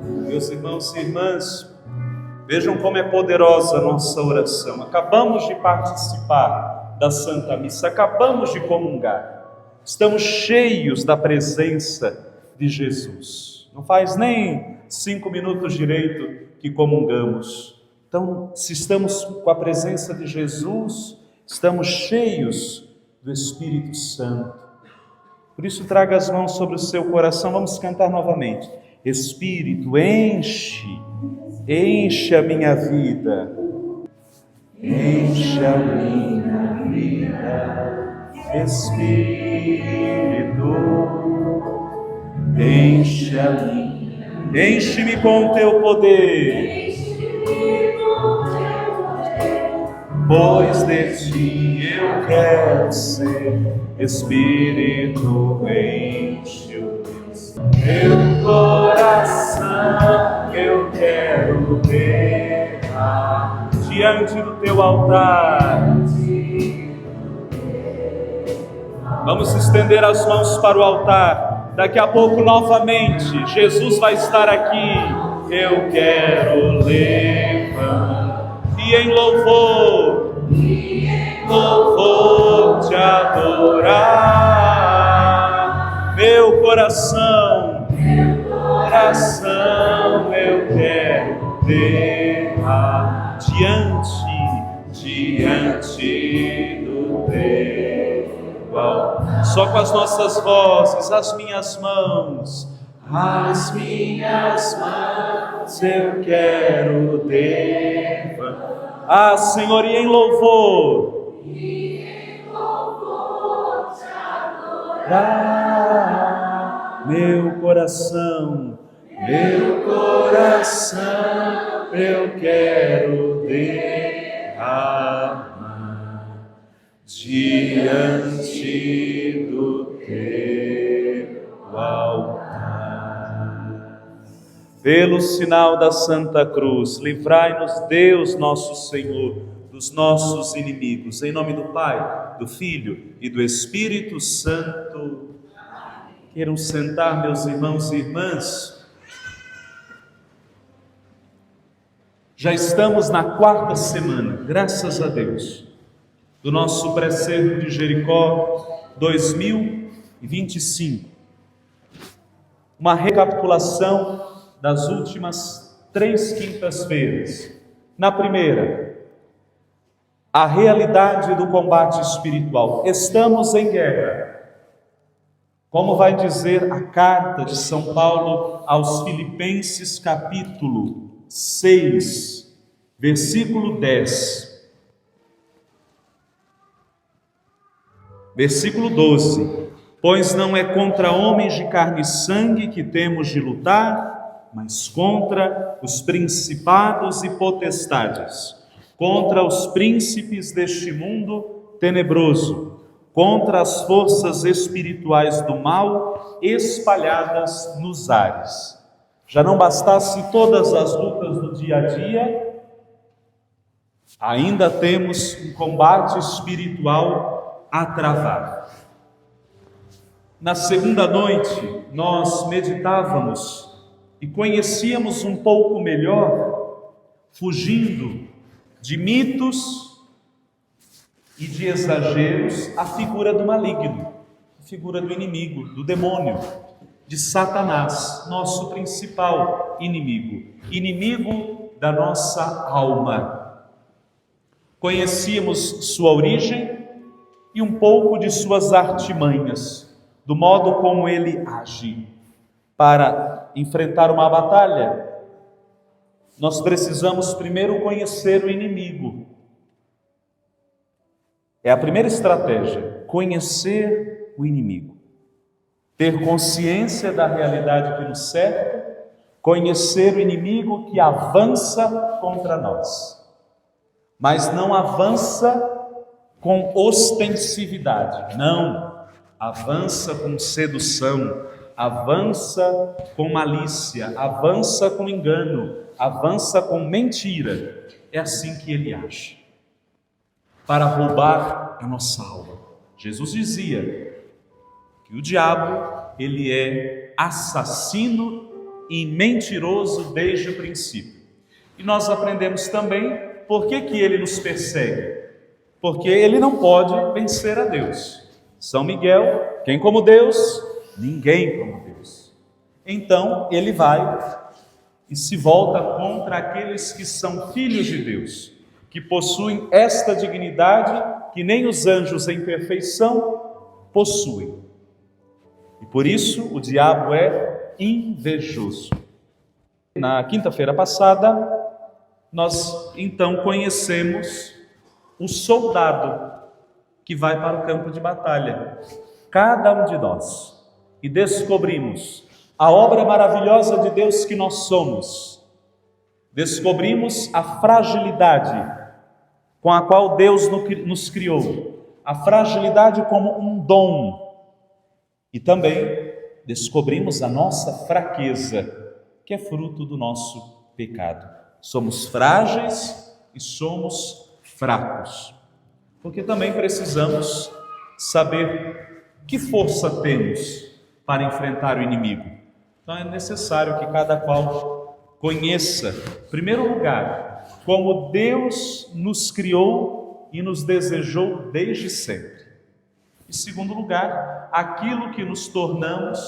Meus irmãos e irmãs, vejam como é poderosa a nossa oração. Acabamos de participar da Santa Missa, acabamos de comungar. Estamos cheios da presença de Jesus. Não faz nem 5 minutos direito que comungamos. Então, se estamos com a presença de Jesus, estamos cheios do Espírito Santo. Por isso, traga as mãos sobre o seu coração. Vamos cantar novamente. Espírito, enche a minha vida. Enche a minha vida, Espírito, enche-me com o teu poder, pois de ti eu quero ser. Espírito, enche o meu coração, eu quero derramar diante do teu altar. Vamos estender as mãos para o altar. Daqui a pouco, novamente, Jesus vai estar aqui. Eu quero levantar e em louvor te adorar. Meu coração eu quero derramar diante do teu altar. Só com as nossas vozes, as minhas mãos eu quero derramar. Ah, Senhor, e em louvor te adorar. Meu coração eu quero derramar diante do teu altar. Pelo sinal da Santa Cruz, livrai-nos Deus nosso Senhor dos nossos inimigos. Em nome do Pai, do Filho e do Espírito Santo. Queiram sentar, meus irmãos e irmãs. Já estamos na 4ª semana, graças a Deus, do nosso pré-cerco de Jericó 2025. Uma recapitulação das últimas 3 quintas-feiras. Na primeira, a realidade do combate espiritual. Estamos em guerra. Como vai dizer a carta de São Paulo aos Filipenses, capítulo 6, versículo 10. Versículo 12. Pois não é contra homens de carne e sangue que temos de lutar, mas contra os principados e potestades, contra os príncipes deste mundo tenebroso, contra as forças espirituais do mal espalhadas nos ares. Já não bastasse todas as lutas do dia a dia, ainda temos um combate espiritual a travar. Na segunda noite, nós meditávamos e conhecíamos um pouco melhor, fugindo de mitos e de exageros, a figura do maligno, a figura do inimigo, do demônio, de Satanás, nosso principal inimigo da nossa alma. Conhecíamos sua origem e um pouco de suas artimanhas, do modo como ele age. Para enfrentar uma batalha, nós precisamos primeiro conhecer o inimigo. É a primeira estratégia, conhecer o inimigo. Ter consciência da realidade que nos cerca, conhecer o inimigo que avança contra nós. Mas não avança com ostensividade, não. Avança com sedução, avança com malícia, avança com engano, avança com mentira. É assim que ele age, para roubar a nossa alma. Jesus dizia que o diabo, ele é assassino e mentiroso desde o princípio. E nós aprendemos também por que ele nos persegue. Porque ele não pode vencer a Deus. São Miguel, quem como Deus? Ninguém como Deus. Então ele vai e se volta contra aqueles que são filhos de Deus, que possuem esta dignidade que nem os anjos em perfeição possuem. E por isso o diabo é invejoso. Na quinta-feira passada, nós então conhecemos o soldado que vai para o campo de batalha, cada um de nós, e descobrimos a obra maravilhosa de Deus que nós somos. Descobrimos a fragilidade com a qual Deus nos criou, a fragilidade como um dom, e também descobrimos a nossa fraqueza, que é fruto do nosso pecado. Somos frágeis e somos fracos, porque também precisamos saber que força temos para enfrentar o inimigo. Então é necessário que cada qual conheça, em primeiro lugar, como Deus nos criou e nos desejou desde sempre. Em segundo lugar, aquilo que nos tornamos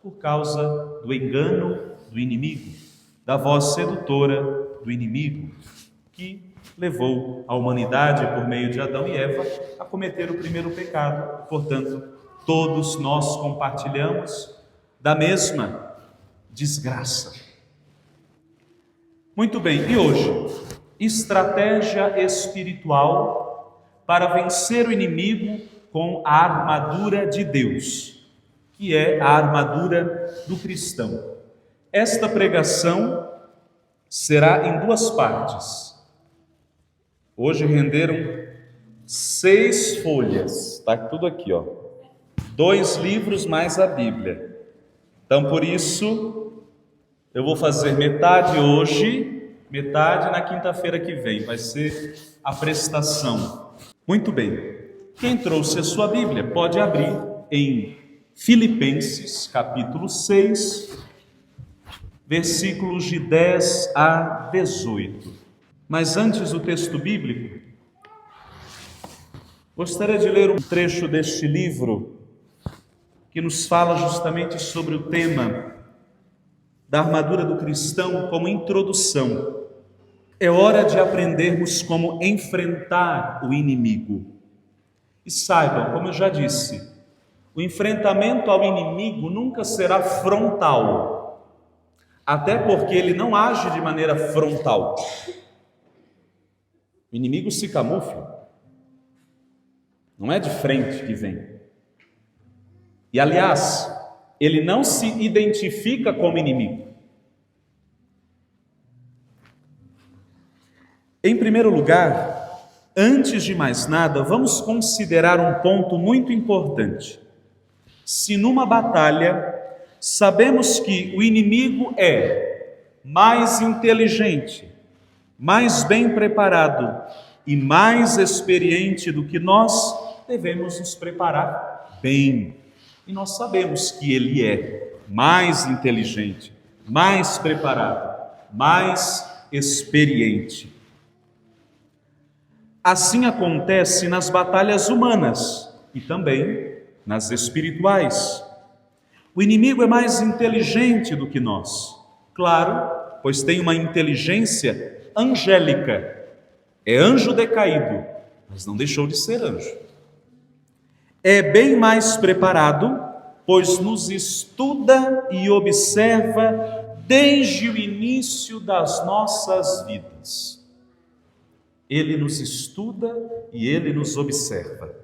por causa do engano do inimigo, da voz sedutora do inimigo, que levou a humanidade, por meio de Adão e Eva, a cometer o primeiro pecado. Portanto, todos nós compartilhamos da mesma desgraça. Muito bem, e hoje? Estratégia espiritual para vencer o inimigo com a armadura de Deus, que é a armadura do cristão. Esta pregação será em duas partes. Hoje renderam 6 folhas, está tudo aqui, 2 livros mais a Bíblia. Então, por isso, eu vou fazer metade hoje, metade na quinta-feira que vem. Vai ser a prestação. Muito bem. Quem trouxe a sua Bíblia pode abrir em Filipenses, capítulo 6, versículos de 10 a 18. Mas antes do texto bíblico, gostaria de ler um trecho deste livro que nos fala justamente sobre o tema da armadura do cristão como introdução. É hora de aprendermos como enfrentar o inimigo. E saibam, como eu já disse, o enfrentamento ao inimigo nunca será frontal, até porque ele não age de maneira frontal. O inimigo se camufla, não é de frente que vem. E aliás, ele não se identifica como inimigo. Em primeiro lugar, antes de mais nada, vamos considerar um ponto muito importante. Se numa batalha sabemos que o inimigo é mais inteligente, mais bem preparado e mais experiente do que nós, devemos nos preparar bem. E nós sabemos que ele é mais inteligente, mais preparado, mais experiente. Assim acontece nas batalhas humanas e também nas espirituais. O inimigo é mais inteligente do que nós, claro, pois tem uma inteligência angélica. É anjo decaído, mas não deixou de ser anjo. É bem mais preparado, pois nos estuda e observa desde o início das nossas vidas. Ele nos estuda e ele nos observa.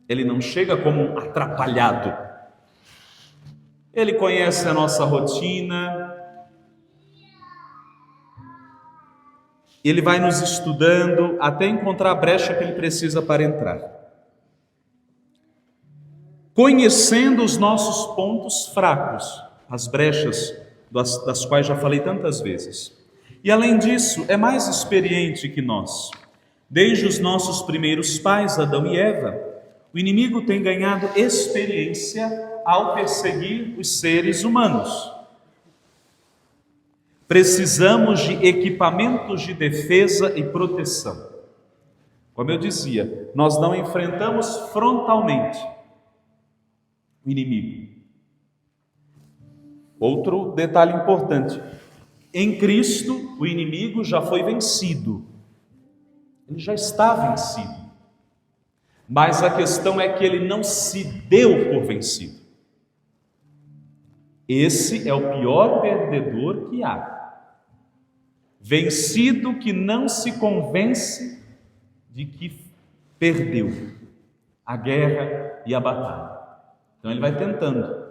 Ele não chega como um atrapalhado. Ele conhece a nossa rotina. Ele vai nos estudando até encontrar a brecha que ele precisa para entrar. Conhecendo os nossos pontos fracos, as brechas das quais já falei tantas vezes. E além disso, é mais experiente que nós. Desde os nossos primeiros pais, Adão e Eva, o inimigo tem ganhado experiência ao perseguir os seres humanos. Precisamos de equipamentos de defesa e proteção. Como eu dizia, nós não enfrentamos frontalmente o inimigo. Outro detalhe importante: em Cristo o inimigo já foi vencido. Ele já está vencido. Mas a questão é que ele não se deu por vencido. Esse é o pior perdedor que há. Vencido que não se convence de que perdeu a guerra e a batalha. Então ele vai tentando.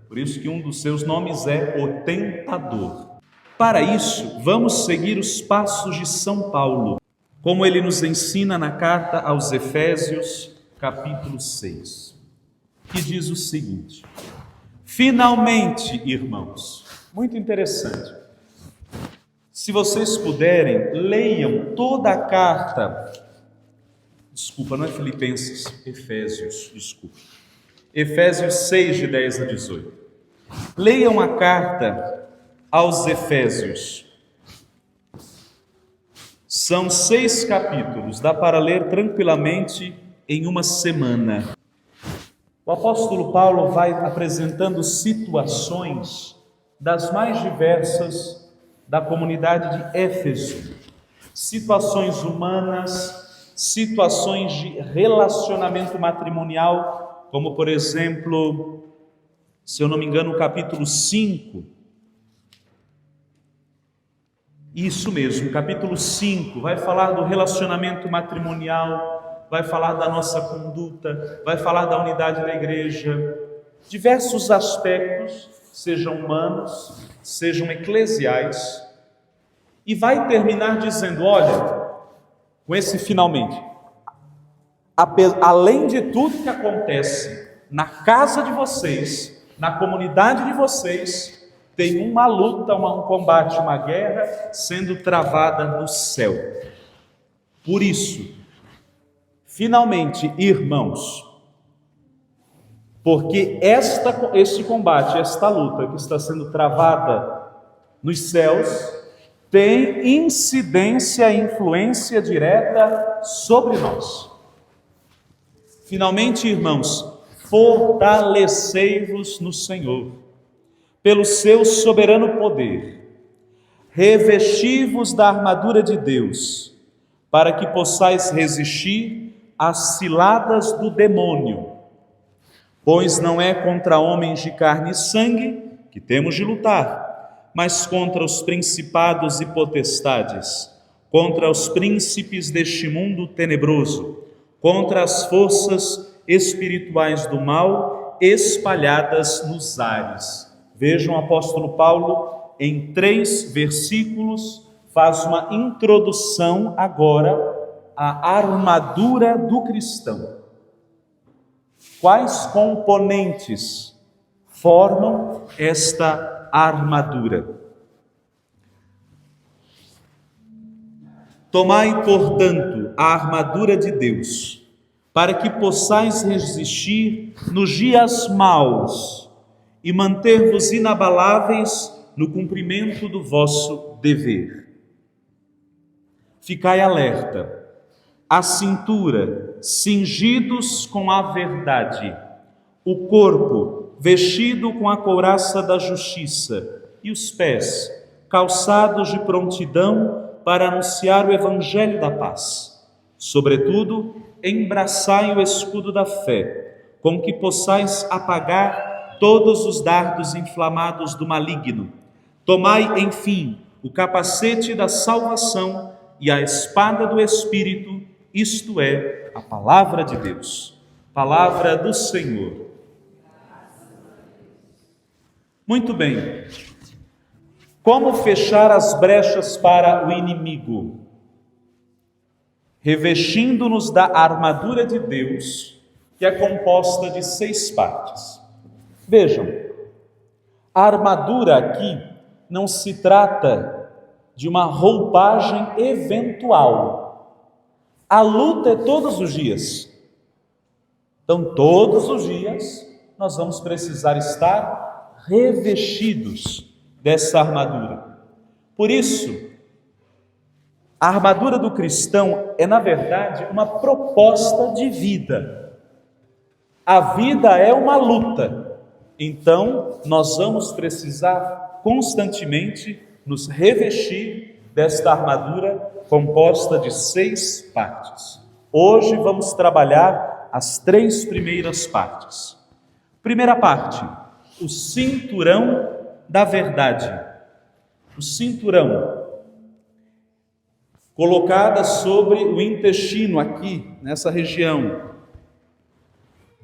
Por isso que um dos seus nomes é o tentador. Para isso, vamos seguir os passos de São Paulo, como ele nos ensina na carta aos Efésios, capítulo 6, que diz o seguinte: finalmente, irmãos, muito interessante, se vocês puderem, leiam toda a carta, não é Filipenses, Efésios 6, de 10 a 18. Leiam a carta aos Efésios. São 6 capítulos, dá para ler tranquilamente em uma semana. O apóstolo Paulo vai apresentando situações das mais diversas da comunidade de Éfeso. Situações humanas, situações de relacionamento matrimonial, como por exemplo, se eu não me engano, o capítulo 5. Isso mesmo, capítulo 5, vai falar do relacionamento matrimonial, vai falar da nossa conduta, vai falar da unidade da igreja, diversos aspectos, sejam humanos, sejam eclesiais, e vai terminar dizendo, olha, com esse finalmente, além de tudo que acontece na casa de vocês, na comunidade de vocês, tem uma luta, um combate, uma guerra sendo travada no céu. Por isso, finalmente, irmãos, porque este combate, esta luta que está sendo travada nos céus, tem incidência e influência direta sobre nós. Finalmente, irmãos, fortalecei-vos no Senhor, pelo seu soberano poder, revesti-vos da armadura de Deus, para que possais resistir às ciladas do demônio, pois não é contra homens de carne e sangue que temos de lutar, mas contra os principados e potestades, contra os príncipes deste mundo tenebroso, contra as forças espirituais do mal espalhadas nos ares. Vejam, o apóstolo Paulo, em 3 versículos, faz uma introdução agora à armadura do cristão. Quais componentes formam esta armadura? Tomai, portanto, a armadura de Deus, para que possais resistir nos dias maus, e manter-vos inabaláveis no cumprimento do vosso dever. Ficai alerta, a cintura cingidos com a verdade, o corpo vestido com a couraça da justiça e os pés calçados de prontidão para anunciar o evangelho da paz. Sobretudo, embraçai o escudo da fé, com que possais apagar todos os dardos inflamados do maligno. Tomai, enfim, o capacete da salvação e a espada do Espírito, isto é, a palavra de Deus. Palavra do Senhor. Muito bem. Como fechar as brechas para o inimigo? Revestindo-nos da armadura de Deus, que é composta de 6 partes. Vejam, a armadura aqui não se trata de uma roupagem eventual. A luta é todos os dias. Então, todos os dias, nós vamos precisar estar revestidos dessa armadura. Por isso, a armadura do cristão é, na verdade, uma proposta de vida. A vida é uma luta, então nós vamos precisar constantemente nos revestir desta armadura composta de 6 partes. Hoje vamos trabalhar as 3 primeiras partes. Primeira parte, o cinturão da verdade. O cinturão, colocada sobre o intestino aqui, nessa região.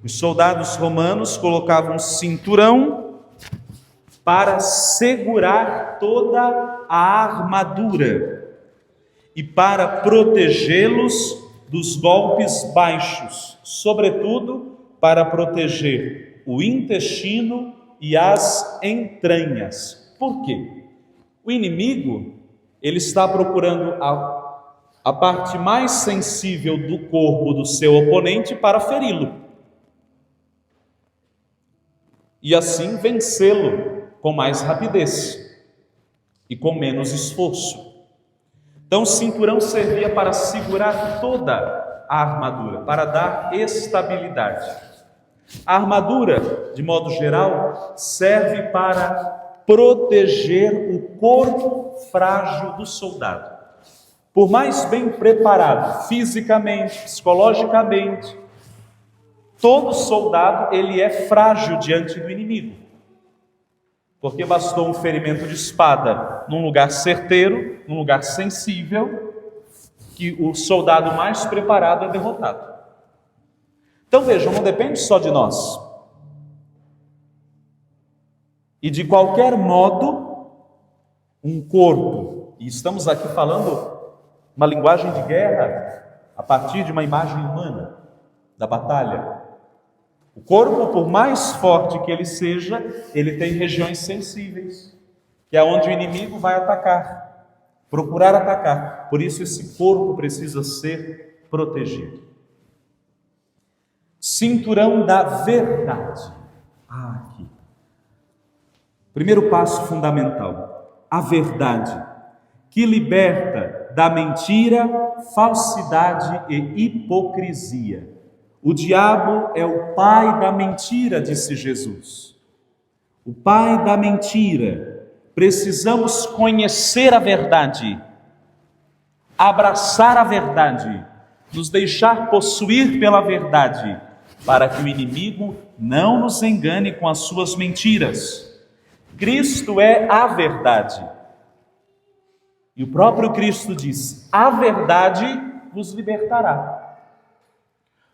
Os soldados romanos colocavam um cinturão para segurar toda a armadura e para protegê-los dos golpes baixos, sobretudo para proteger o intestino e as entranhas. Por quê? O inimigo, ele está procurando a parte mais sensível do corpo do seu oponente para feri-lo e assim vencê-lo com mais rapidez e com menos esforço. Então o cinturão servia para segurar toda a armadura, para dar estabilidade. A armadura, de modo geral, serve para proteger o corpo frágil do soldado. Por mais bem preparado, fisicamente, psicologicamente, todo soldado ele é frágil diante do inimigo. Porque bastou um ferimento de espada num lugar certeiro, num lugar sensível, que o soldado mais preparado é derrotado. Então vejam, não depende só de nós. E de qualquer modo, um corpo, e estamos aqui falando uma linguagem de guerra a partir de uma imagem humana da batalha. O corpo, por mais forte que ele seja, ele tem regiões sensíveis, que é onde o inimigo vai atacar, procurar atacar. Por isso esse corpo precisa ser protegido. Cinturão da verdade. Aqui. Primeiro passo fundamental, a verdade, que liberta da mentira, falsidade e hipocrisia. O diabo é o pai da mentira, disse Jesus. O pai da mentira. Precisamos conhecer a verdade, abraçar a verdade, nos deixar possuir pela verdade, para que o inimigo não nos engane com as suas mentiras. Cristo é a verdade. E o próprio Cristo disse: a verdade vos libertará.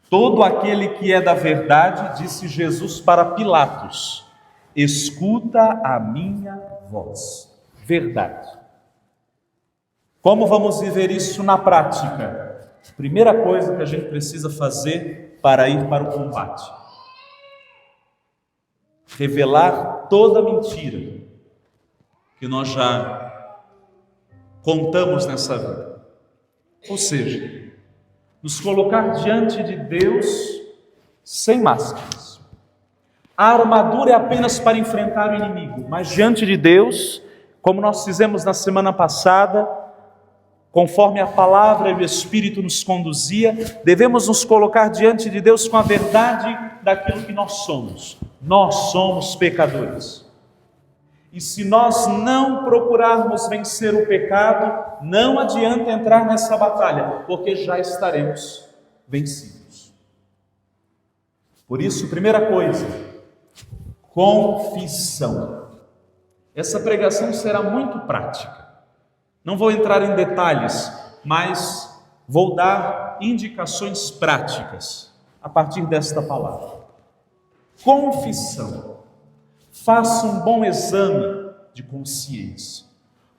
Todo aquele que é da verdade, disse Jesus para Pilatos, escuta a minha voz. Verdade. Como vamos viver isso na prática? Primeira coisa que a gente precisa fazer para ir para o combate: revelar toda mentira que nós já contamos nessa vida. Ou seja, nos colocar diante de Deus sem máscaras. A armadura é apenas para enfrentar o inimigo, mas diante de Deus, como nós fizemos na semana passada, conforme a palavra e o Espírito nos conduzia, devemos nos colocar diante de Deus com a verdade daquilo que nós somos. Nós somos pecadores. E se nós não procurarmos vencer o pecado, não adianta entrar nessa batalha, porque já estaremos vencidos. Por isso, primeira coisa, confissão. Essa pregação será muito prática. Não vou entrar em detalhes, mas vou dar indicações práticas a partir desta palavra. Confissão. Faça um bom exame de consciência.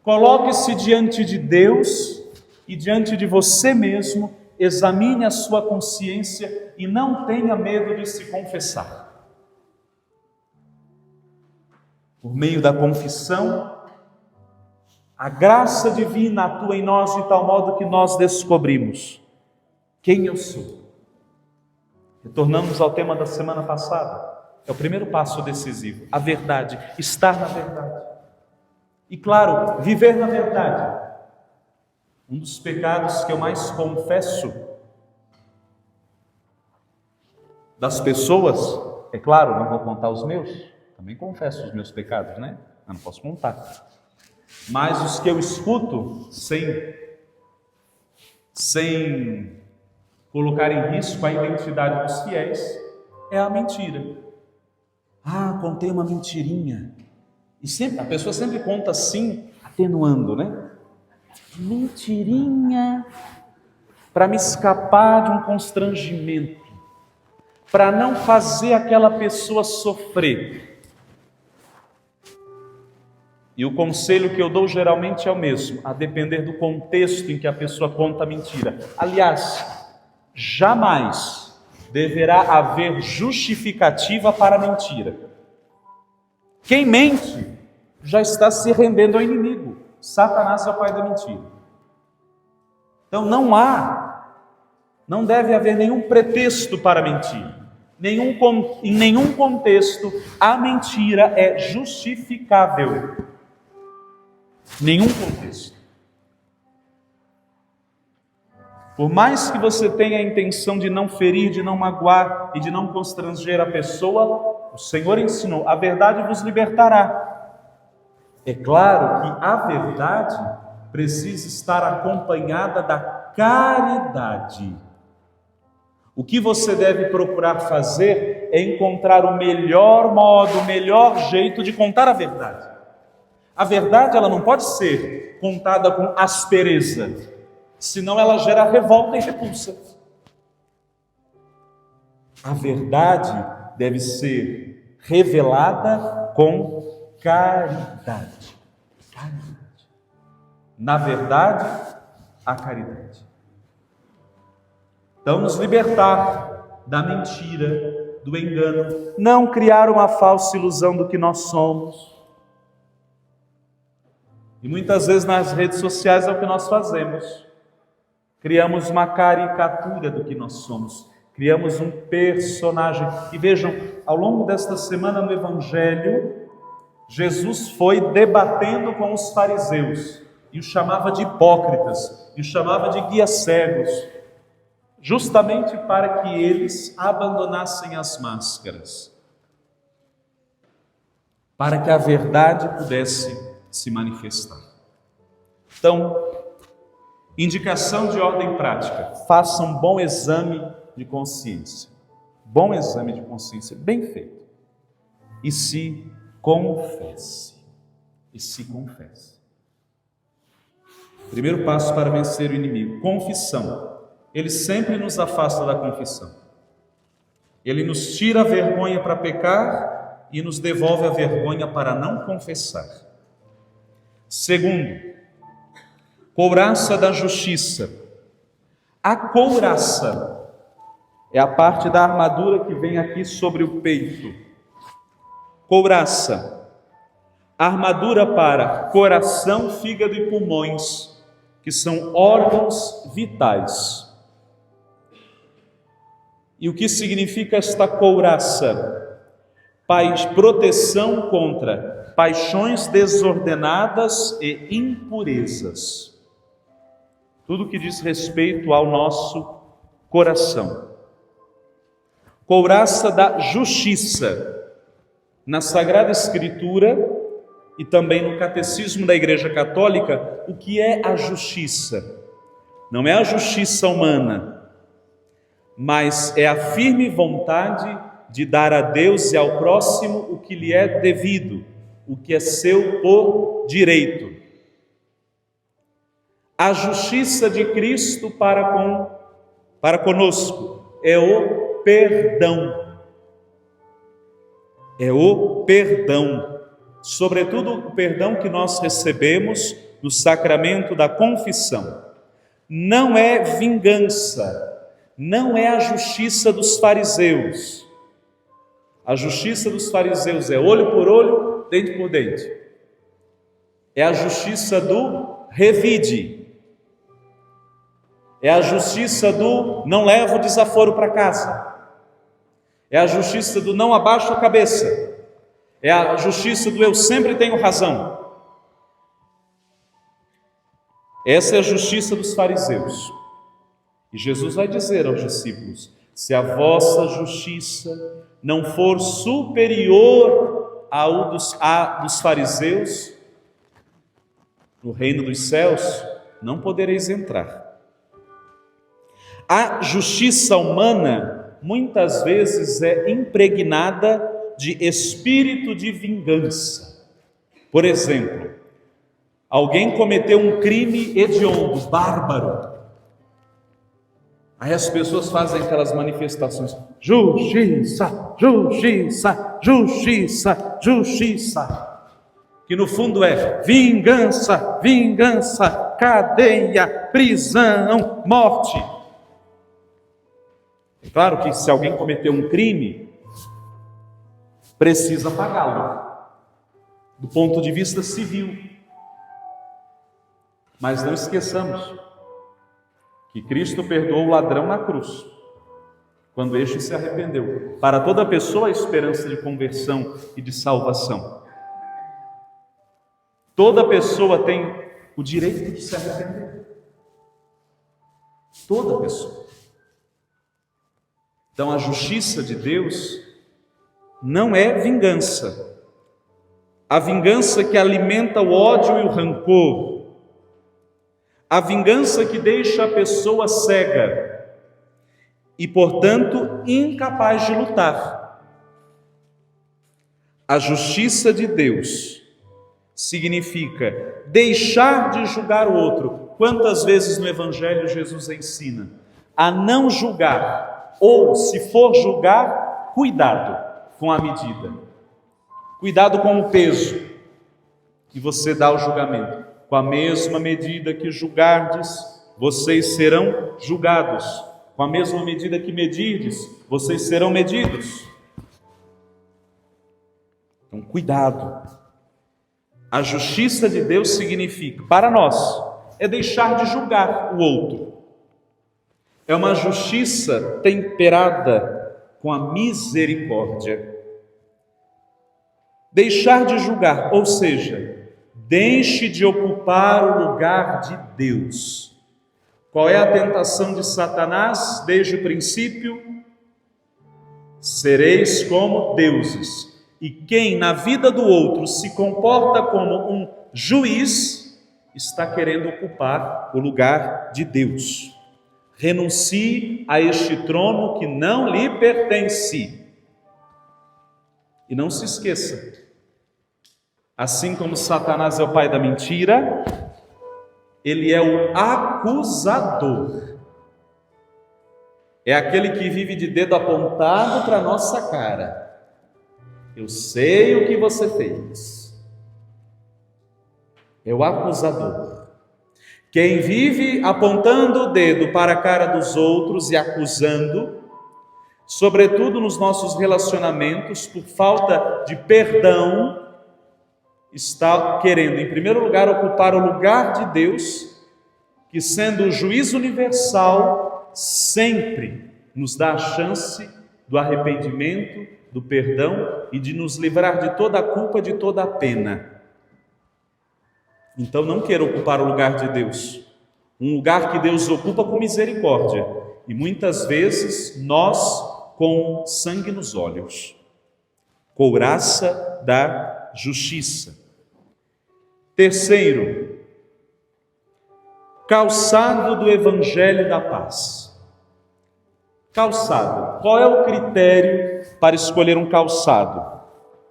Coloque-se diante de Deus e diante de você mesmo, examine a sua consciência e não tenha medo de se confessar. Por meio da confissão, a graça divina atua em nós de tal modo que nós descobrimos quem eu sou. Retornamos ao tema da semana passada. É o primeiro passo decisivo. A verdade, estar na verdade. E claro, viver na verdade. Um dos pecados que eu mais confesso das pessoas, é claro, não vou contar os meus, também confesso os meus pecados, né? Eu não posso contar. Mas os que eu escuto sem colocar em risco a identidade dos fiéis, é a mentira. Ah, contei uma mentirinha. E a pessoa sempre conta assim, atenuando, né? Mentirinha, para me escapar de um constrangimento, para não fazer aquela pessoa sofrer. E o conselho que eu dou geralmente é o mesmo, a depender do contexto em que a pessoa conta a mentira. Aliás, jamais deverá haver justificativa para a mentira. Quem mente já está se rendendo ao inimigo. Satanás é o pai da mentira. Então não deve haver nenhum pretexto para mentir. Em nenhum contexto a mentira é justificável. Nenhum contexto. Por mais que você tenha a intenção de não ferir, de não magoar e de não constranger a pessoa, o Senhor ensinou, a verdade vos libertará. É claro que a verdade precisa estar acompanhada da caridade. O que você deve procurar fazer é encontrar o melhor modo, o melhor jeito de contar a verdade. A verdade, ela não pode ser contada com aspereza, senão ela gera revolta e repulsa. A verdade deve ser revelada com caridade. Caridade. Na verdade, a caridade. Então, nos libertar da mentira, do engano, não criar uma falsa ilusão do que nós somos. E muitas vezes nas redes sociais é o que nós fazemos. Criamos uma caricatura do que nós somos. Criamos um personagem. E vejam, ao longo desta semana no Evangelho, Jesus foi debatendo com os fariseus. E os chamava de hipócritas. E os chamava de guias cegos. Justamente para que eles abandonassem as máscaras. Para que a verdade pudesse se manifestar. Então, indicação de ordem prática: faça um bom exame de consciência. Bom exame de consciência, bem feito. E se confesse. E se confesse. Primeiro passo para vencer o inimigo: confissão. Ele sempre nos afasta da confissão. Ele nos tira a vergonha para pecar e nos devolve a vergonha para não confessar. Segundo, couraça da justiça. A couraça é a parte da armadura que vem aqui sobre o peito. Couraça, armadura para coração, fígado e pulmões, que são órgãos vitais. E o que significa esta couraça? Proteção contra paixões desordenadas e impurezas. Tudo que diz respeito ao nosso coração. Couraça da justiça. Na Sagrada Escritura e também no Catecismo da Igreja Católica, o que é a justiça? Não é a justiça humana, mas é a firme vontade de dar a Deus e ao próximo o que lhe é devido, o que é seu por direito. A justiça de Cristo para conosco é o perdão. É o perdão, sobretudo o perdão que nós recebemos no sacramento da confissão. Não é vingança, não é a justiça dos fariseus. A justiça dos fariseus é olho por olho, dente por dente. É a justiça do revide. É a justiça do não leva o desaforo para casa. É a justiça do não abaixo a cabeça. É a justiça do eu sempre tenho razão. Essa é a justiça dos fariseus. E Jesus vai dizer aos discípulos: se a vossa justiça não for superior à dos fariseus, no reino dos céus não podereis entrar. A justiça humana muitas vezes é impregnada de espírito de vingança. Por exemplo, alguém cometeu um crime hediondo, bárbaro. Aí as pessoas fazem aquelas manifestações: justiça, justiça, justiça, justiça. Que no fundo é vingança, vingança, cadeia, prisão, morte. É claro que se alguém cometeu um crime, precisa pagá-lo, do ponto de vista civil. Mas não esqueçamos que Cristo perdoou o ladrão na cruz, quando este se arrependeu. Para toda pessoa a esperança de conversão e de salvação. Toda pessoa tem o direito de se arrepender. Toda pessoa. Então a justiça de Deus não é vingança. A vingança que alimenta o ódio e o rancor. A vingança que deixa a pessoa cega e, portanto, incapaz de lutar. A justiça de Deus significa deixar de julgar o outro. Quantas vezes no Evangelho Jesus ensina a não julgar, ou se for julgar, cuidado com a medida, cuidado com o peso que você dá ao julgamento. Com a mesma medida que julgardes, vocês serão julgados. Com a mesma medida que medirdes, vocês serão medidos. Então, cuidado. A justiça de Deus significa, para nós, é deixar de julgar o outro. É uma justiça temperada com a misericórdia. Deixar de julgar, ou seja, deixe de ocupar o lugar de Deus. Qual é a tentação de Satanás desde o princípio? Sereis como deuses. E quem na vida do outro se comporta como um juiz, está querendo ocupar o lugar de Deus. Renuncie a este trono que não lhe pertence. E não se esqueça, assim como Satanás é o pai da mentira, ele é o acusador. É aquele que vive de dedo apontado para a nossa cara. Eu sei o que você fez. É o acusador. Quem vive apontando o dedo para a cara dos outros e acusando, sobretudo nos nossos relacionamentos, por falta de perdão, está querendo, em primeiro lugar, ocupar o lugar de Deus, que, sendo o juiz universal, sempre nos dá a chance do arrependimento, do perdão e de nos livrar de toda a culpa, de toda a pena. Então não queira ocupar o lugar de Deus, um lugar que Deus ocupa com misericórdia, e muitas vezes nós com sangue nos olhos. Couraça da justiça. Terceiro, calçado do Evangelho da Paz. Calçado. Qual é o critério para escolher um calçado?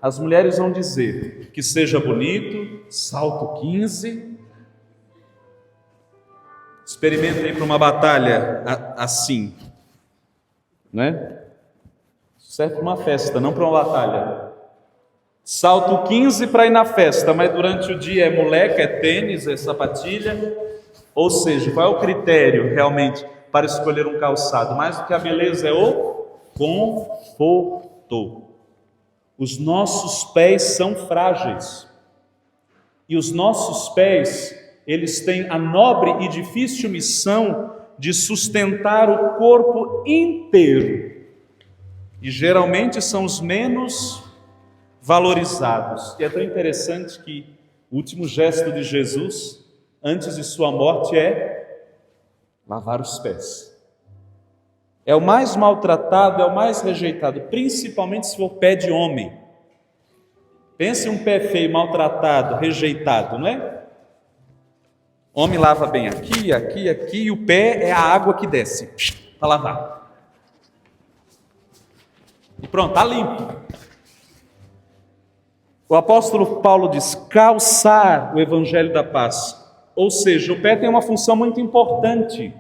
As mulheres vão dizer que seja bonito, salto 15. Experimentem para uma batalha assim, né? Serve para uma festa, não para uma batalha. Salto 15 para ir na festa, mas durante o dia é moleca, é tênis, é sapatilha. Ou seja, qual é o critério realmente para escolher um calçado? Mais do que a beleza é o conforto. Os nossos pés são frágeis. E os nossos pés, eles têm a nobre e difícil missão de sustentar o corpo inteiro. e geralmente são os menos valorizados. E é tão interessante que o último gesto de Jesus, antes de sua morte, é lavar os pés. É o mais maltratado, é o mais rejeitado, principalmente se for pé de homem. Pense um pé feio, maltratado, rejeitado, não é? Homem lava bem aqui, aqui, aqui, e o pé é a água que desce para lavar. E pronto, está limpo. O apóstolo Paulo diz: calçar o evangelho da paz. Ou seja, o pé tem uma função muito importante.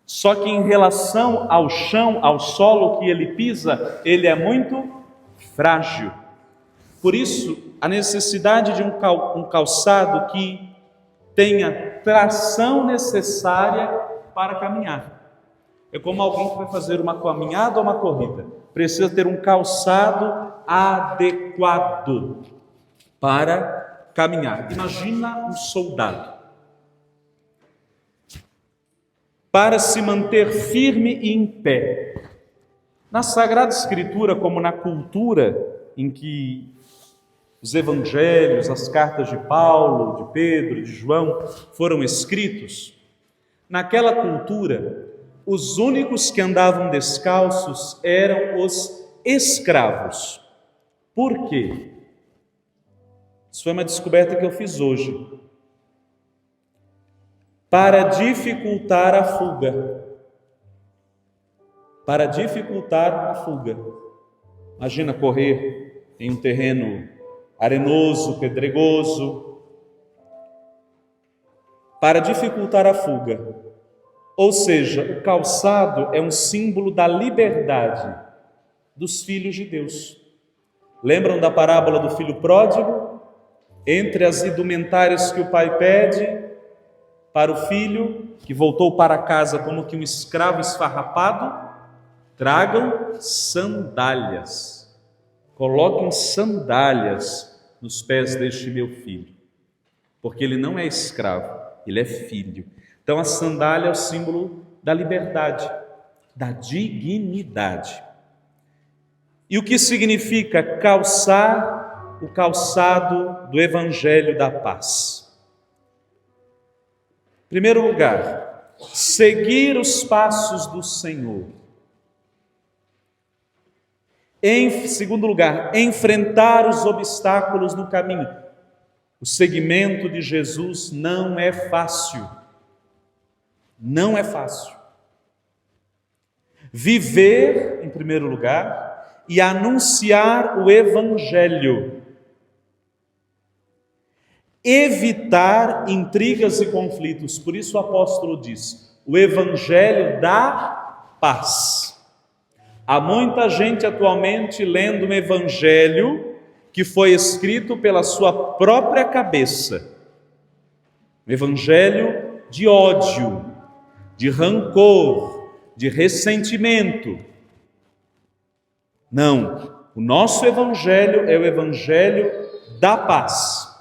Só que em relação ao chão, ao solo que ele pisa, ele é muito frágil. Por isso, a necessidade de um calçado que tenha tração necessária para caminhar. É como alguém que vai fazer uma caminhada ou uma corrida. Precisa ter um calçado adequado para caminhar. Imagina um soldado. Para se manter firme e em pé. Na Sagrada Escritura, como na cultura em que os evangelhos, as cartas de Paulo, de Pedro, de João foram escritos, naquela cultura, os únicos que andavam descalços eram os escravos. Por quê? Isso foi uma descoberta que eu fiz hoje. Para dificultar a fuga. Para dificultar a fuga. Imagina correr em um terreno arenoso, pedregoso. Para dificultar a fuga. Ou seja, o calçado é um símbolo da liberdade dos filhos de Deus. Lembram da parábola do filho pródigo? Entre as indumentárias que o pai pede para o filho, que voltou para casa como que um escravo esfarrapado, tragam sandálias. Coloquem sandálias nos pés deste meu filho, porque ele não é escravo, ele é filho. Então a sandália é o símbolo da liberdade, da dignidade. E o que significa calçar o calçado do Evangelho da paz? Em primeiro lugar, seguir os passos do Senhor. Em segundo lugar, enfrentar os obstáculos no caminho. O seguimento de Jesus não é fácil. Não é fácil. Viver, em primeiro lugar, e anunciar o Evangelho. Evitar intrigas e conflitos. Por isso o apóstolo diz: o Evangelho da paz. Há muita gente atualmente lendo um Evangelho que foi escrito pela sua própria cabeça. Um Evangelho de ódio, de rancor, de ressentimento. Não, o nosso Evangelho é o Evangelho da paz.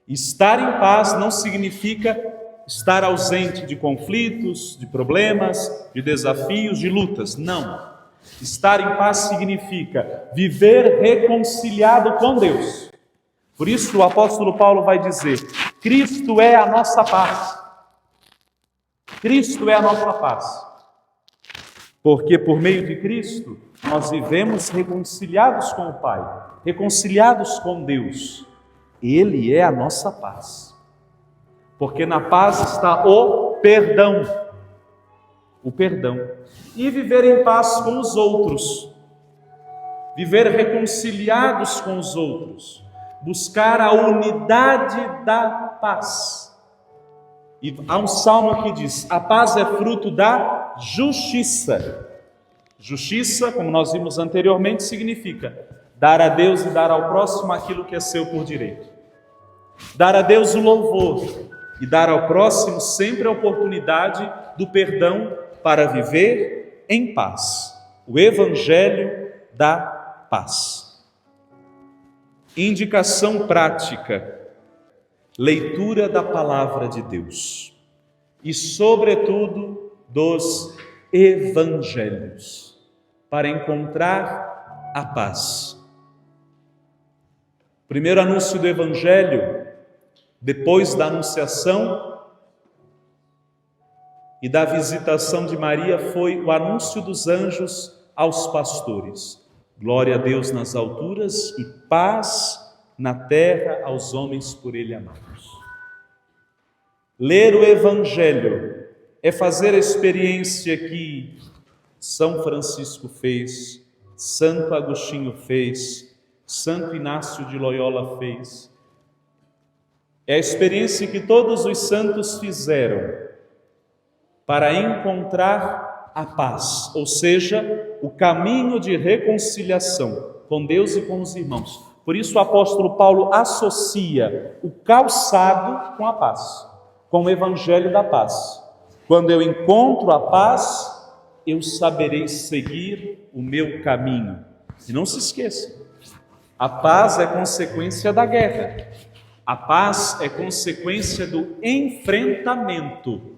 Estar em paz não significa estar ausente de conflitos, de problemas, de desafios, de lutas. Não. Estar em paz significa viver reconciliado com Deus. Por isso o apóstolo Paulo vai dizer: Cristo é a nossa paz. Cristo é a nossa paz. Porque por meio de Cristo nós vivemos reconciliados com o Pai, reconciliados com Deus. Ele é a nossa paz. Porque na paz está o perdão. O perdão. E viver em paz com os outros. Viver reconciliados com os outros. Buscar a unidade da paz. E há um salmo que diz: a paz é fruto da justiça. Justiça, como nós vimos anteriormente, significa dar a Deus e dar ao próximo aquilo que é seu por direito. Dar a Deus o louvor e dar ao próximo sempre a oportunidade do perdão para viver em paz. O Evangelho da paz. Indicação prática: leitura da palavra de Deus e, sobretudo, dos evangelhos. para encontrar a paz. O primeiro anúncio do Evangelho, depois da anunciação e da visitação de Maria, foi o anúncio dos anjos aos pastores. Glória a Deus nas alturas e paz na terra aos homens por Ele amados. Ler o Evangelho é fazer a experiência que São Francisco fez, Santo Agostinho fez, Santo Inácio de Loyola fez. É a experiência que todos os santos fizeram para encontrar a paz, ou seja, o caminho de reconciliação com Deus e com os irmãos. Por isso o apóstolo Paulo associa o calçado com a paz, com o evangelho da paz. Quando eu encontro a paz, eu saberei seguir o meu caminho. E não se esqueça, a paz é consequência da guerra. A paz é consequência do enfrentamento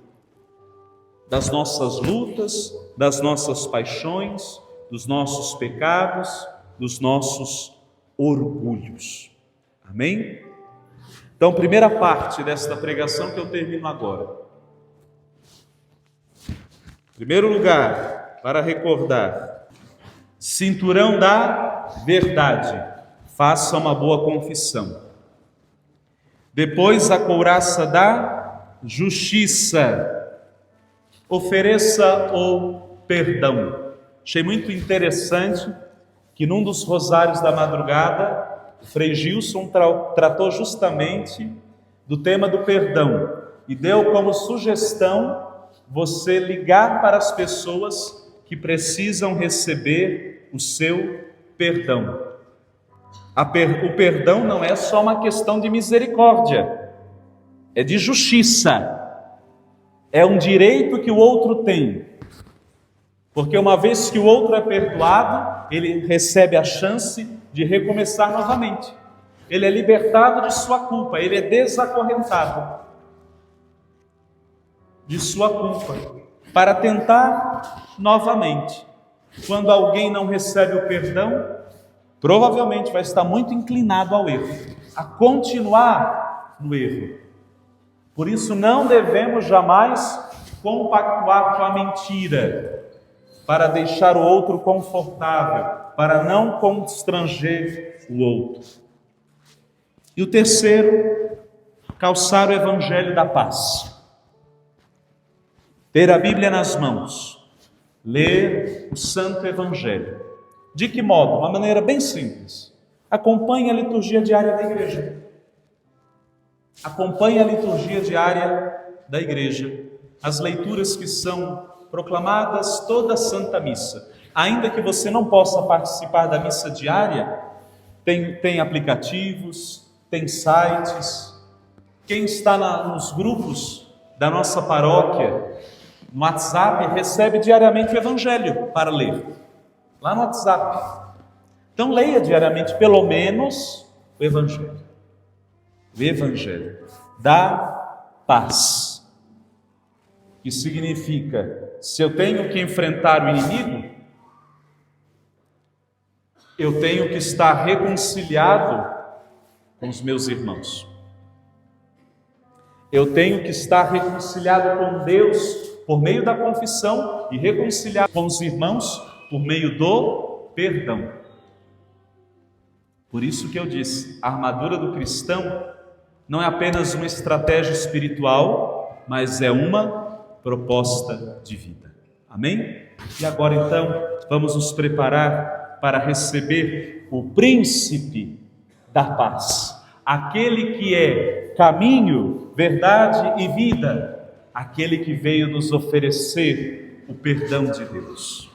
das nossas lutas, das nossas paixões, dos nossos pecados, dos nossos orgulhos. Amém? Então, primeira parte desta pregação que eu termino agora. Primeiro lugar, para recordar, cinturão da verdade, faça uma boa confissão. Depois, a couraça da justiça, ofereça o perdão. Achei muito interessante que num dos rosários da madrugada, Frei Gilson tratou justamente do tema do perdão e deu como sugestão você ligar para as pessoas que precisam receber o seu perdão. O perdão não é só uma questão de misericórdia, é de justiça, é um direito que o outro tem, porque uma vez que o outro é perdoado, ele recebe a chance de recomeçar novamente. Ele é libertado de sua culpa, ele é desacorrentado de sua culpa, para tentar novamente. Quando alguém não recebe o perdão, provavelmente vai estar muito inclinado ao erro, a continuar no erro. Por isso não devemos jamais compactuar com a mentira, para deixar o outro confortável, para não constranger o outro. E o terceiro, calçar o evangelho da paz. Ter a Bíblia nas mãos, ler o Santo Evangelho. De que modo? Uma maneira bem simples. Acompanhe a liturgia diária da igreja. Acompanhe a liturgia diária da igreja. As leituras que são proclamadas toda a Santa Missa. Ainda que você não possa participar da missa diária, tem aplicativos, tem sites. Quem está nos grupos da nossa paróquia, no WhatsApp, recebe diariamente o Evangelho para ler, lá no WhatsApp. Então leia diariamente pelo menos o Evangelho. O Evangelho da paz, que significa, se eu tenho que enfrentar o inimigo, eu tenho que estar reconciliado com os meus irmãos. Eu tenho que estar reconciliado com Deus por meio da confissão e reconciliado com os irmãos por meio do perdão. Por isso que eu disse, a armadura do cristão não é apenas uma estratégia espiritual, mas é uma proposta de vida. Amém? E agora então, vamos nos preparar para receber o príncipe da paz, aquele que é caminho, verdade e vida, aquele que veio nos oferecer o perdão de Deus.